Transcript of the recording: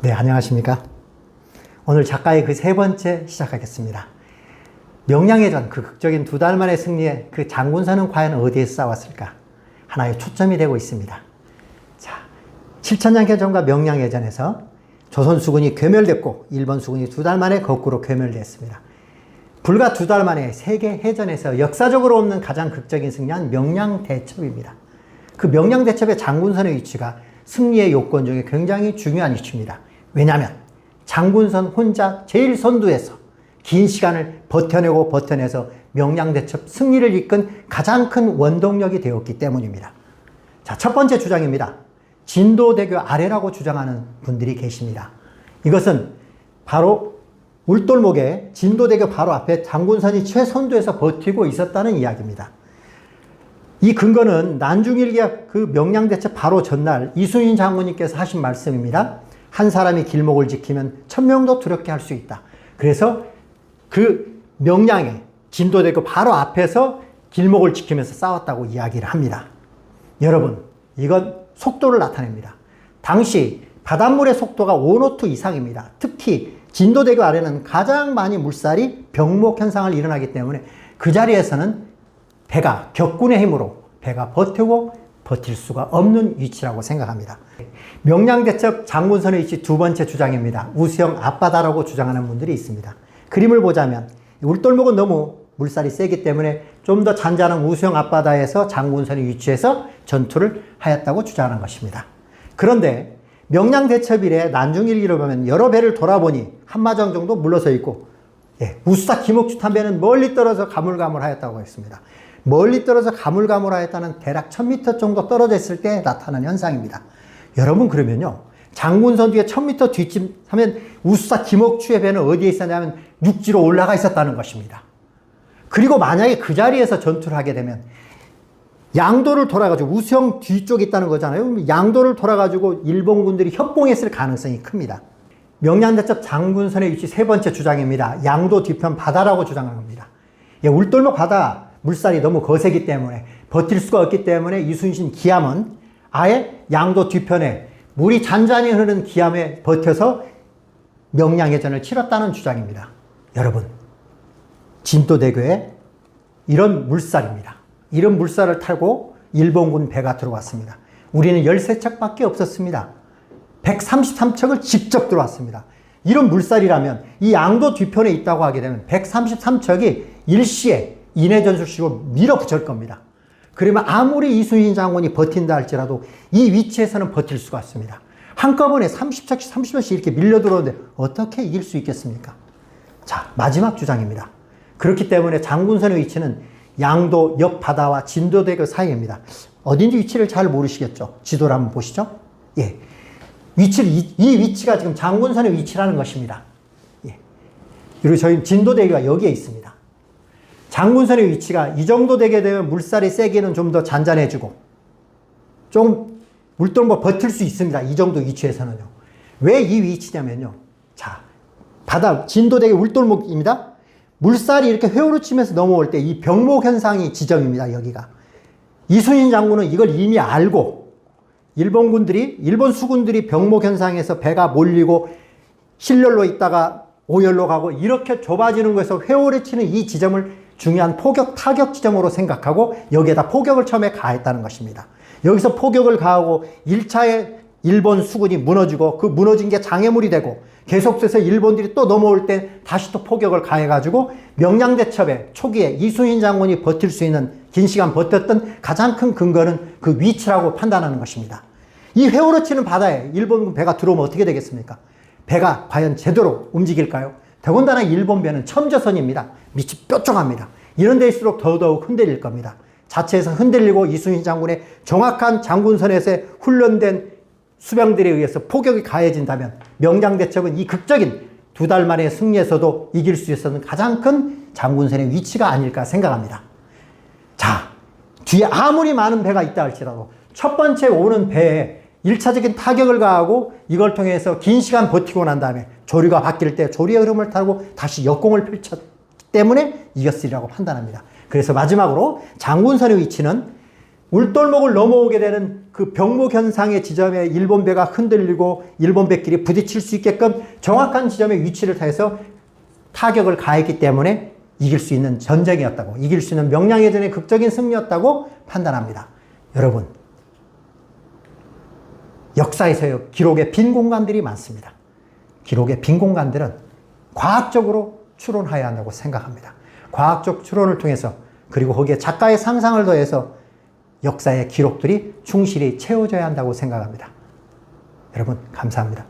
네, 안녕하십니까. 오늘 작가의 그 세 번째 시작하겠습니다. 명량해전, 그 극적인 2달 만의 승리에 그 장군선은 과연 어디에서 싸웠을까? 하나의 초점이 되고 있습니다. 자, 7천년 개전과 명량해전에서 조선 수군이 괴멸됐고 일본 수군이 2달 만에 거꾸로 괴멸됐습니다. 불과 2달 만에 세계 해전에서 역사적으로 없는 가장 극적인 승리한 명량대첩입니다. 그 명량대첩의 장군선의 위치가 승리의 요건 중에 굉장히 중요한 위치입니다. 왜냐하면 장군선 혼자 제일 선두에서 긴 시간을 버텨내서 명량대첩 승리를 이끈 가장 큰 원동력이 되었기 때문입니다. 자, 첫 번째 주장입니다. 진도대교 아래라고 주장하는 분들이 계십니다. 이것은 바로 울돌목에 진도대교 바로 앞에 장군선이 최선두에서 버티고 있었다는 이야기입니다. 이 근거는 난중일기의 그 명량대첩 바로 전날 이순신 장군님께서 하신 말씀입니다. 한 사람이 길목을 지키면 1000명도 두렵게 할 수 있다. 그래서 그 명량의 진도대교 바로 앞에서 길목을 지키면서 싸웠다고 이야기를 합니다. 여러분, 이건 속도를 나타냅니다. 당시 바닷물의 속도가 5노트 이상입니다. 특히 진도대교 아래는 가장 많이 물살이 병목 현상을 일어나기 때문에 그 자리에서는 배가 격군의 힘으로 배가 버틸 수가 없는 위치라고 생각합니다. 명량대첩 장군선의 위치 두 번째 주장입니다. 우수형 앞바다라고 주장하는 분들이 있습니다. 그림을 보자면 울돌목은 너무 물살이 세기 때문에 좀 더 잔잔한 우수형 앞바다에서 장군선이 위치해서 전투를 하였다고 주장하는 것입니다. 그런데 명량대첩 이래 난중일기를 보면 여러 배를 돌아보니 한마정 정도 물러서 있고, 우수사 김옥주탄 배는 멀리 떨어져 가물가물하였다고 했습니다. 멀리 떨어져 가물가물하였다는 대략 1000m 정도 떨어져 있을 때 나타나는 현상입니다. 여러분, 그러면요, 장군선 뒤에 1000m 뒷짐 하면 우수사 김옥주의 배는 어디에 있었냐면 육지로 올라가 있었다는 것입니다. 그리고 만약에 그 자리에서 전투를 하게 되면 양도를 돌아가지고 우수형 뒤쪽에 있다는 거잖아요. 양도를 돌아가지고 일본군들이 협공했을 가능성이 큽니다. 명량대첩 장군선의 위치 세 번째 주장입니다. 양도 뒤편 바다라고 주장하는 겁니다. 울돌목 바다 물살이 너무 거세기 때문에 버틸 수가 없기 때문에 이순신 기함은 아예 양도 뒤편에 물이 잔잔히 흐르는 기함에 버텨서 명량해전을 치렀다는 주장입니다. 여러분, 진도대교에 이런 물살입니다. 이런 물살을 타고 일본군 배가 들어왔습니다. 우리는 13척밖에 없었습니다. 133척을 직접 들어왔습니다. 이런 물살이라면 이 양도 뒤편에 있다고 하게 되면 133척이 일시에 인해전술식으로 밀어붙일 겁니다. 그러면 아무리 이순신 장군이 버틴다 할지라도 이 위치에서는 버틸 수가 없습니다. 한꺼번에 30척씩 30척씩 이렇게 밀려 들어오는데 어떻게 이길 수 있겠습니까? 자, 마지막 주장입니다. 그렇기 때문에 장군선의 위치는 양도 옆바다와 진도대교 사이입니다. 어딘지 위치를 잘 모르시겠죠? 지도를 한번 보시죠. 이 위치가 지금 장군선의 위치라는 것입니다. 그리고 저희 진도대교가 여기에 있습니다. 장군선의 위치가 이 정도 되게 되면 물살이 세기는 좀 더 잔잔해지고 좀 물돌목 버틸 수 있습니다. 이 정도 위치에서는요. 왜 이 위치냐면요. 자, 바다 진도대교 울돌목입니다. 물살이 이렇게 회오르 치면서 넘어올 때 이 병목 현상이 지점입니다. 여기가. 이순신 장군은 이걸 이미 알고 일본 수군들이 병목 현상에서 배가 몰리고 실열로 있다가 오열로 가고 이렇게 좁아지는 것에서 회오르 치는 이 지점을 중요한 타격 지점으로 생각하고 여기에다 포격을 처음에 가했다는 것입니다. 여기서 포격을 가하고 1차에 일본 수군이 무너지고 그 무너진 게 장애물이 되고 계속해서 일본들이 또 넘어올 때 다시 또 포격을 가해가지고 명량대첩의 초기에 이순신 장군이 버틸 수 있는 긴 시간 버텼던 가장 큰 근거는 그 위치라고 판단하는 것입니다. 이 회오르치는 바다에 일본군 배가 들어오면 어떻게 되겠습니까? 배가 과연 제대로 움직일까요? 더군다나 일본 배는 첨저선입니다. 밑이 뾰족합니다. 이런 데일수록 더더욱 흔들릴 겁니다. 자체에서 흔들리고 이순신 장군의 정확한 장군선에서 훈련된 수병들에 의해서 포격이 가해진다면 명량대첩은 이 극적인 2달 만의 승리에서도 이길 수 있었던 가장 큰 장군선의 위치가 아닐까 생각합니다. 자, 뒤에 아무리 많은 배가 있다 할지라도 첫 번째 오는 배에 1차적인 타격을 가하고 이걸 통해서 긴 시간 버티고 난 다음에 조류가 바뀔 때 조류의 흐름을 타고 다시 역공을 펼쳤기 때문에 이겼으리라고 판단합니다. 그래서 마지막으로 장군선의 위치는 울돌목을 넘어오게 되는 그 병목 현상의 지점에 일본 배가 흔들리고 일본 배끼리 부딪힐 수 있게끔 정확한 지점에 위치를 타해서 타격을 가했기 때문에 이길 수 있는 전쟁이었다고, 이길 수 있는 명량해전의 극적인 승리였다고 판단합니다. 여러분, 역사에서요, 기록의 빈 공간들이 많습니다. 기록의 빈 공간들은 과학적으로 추론해야 한다고 생각합니다. 과학적 추론을 통해서, 그리고 거기에 작가의 상상을 더해서 역사의 기록들이 충실히 채워져야 한다고 생각합니다. 여러분, 감사합니다.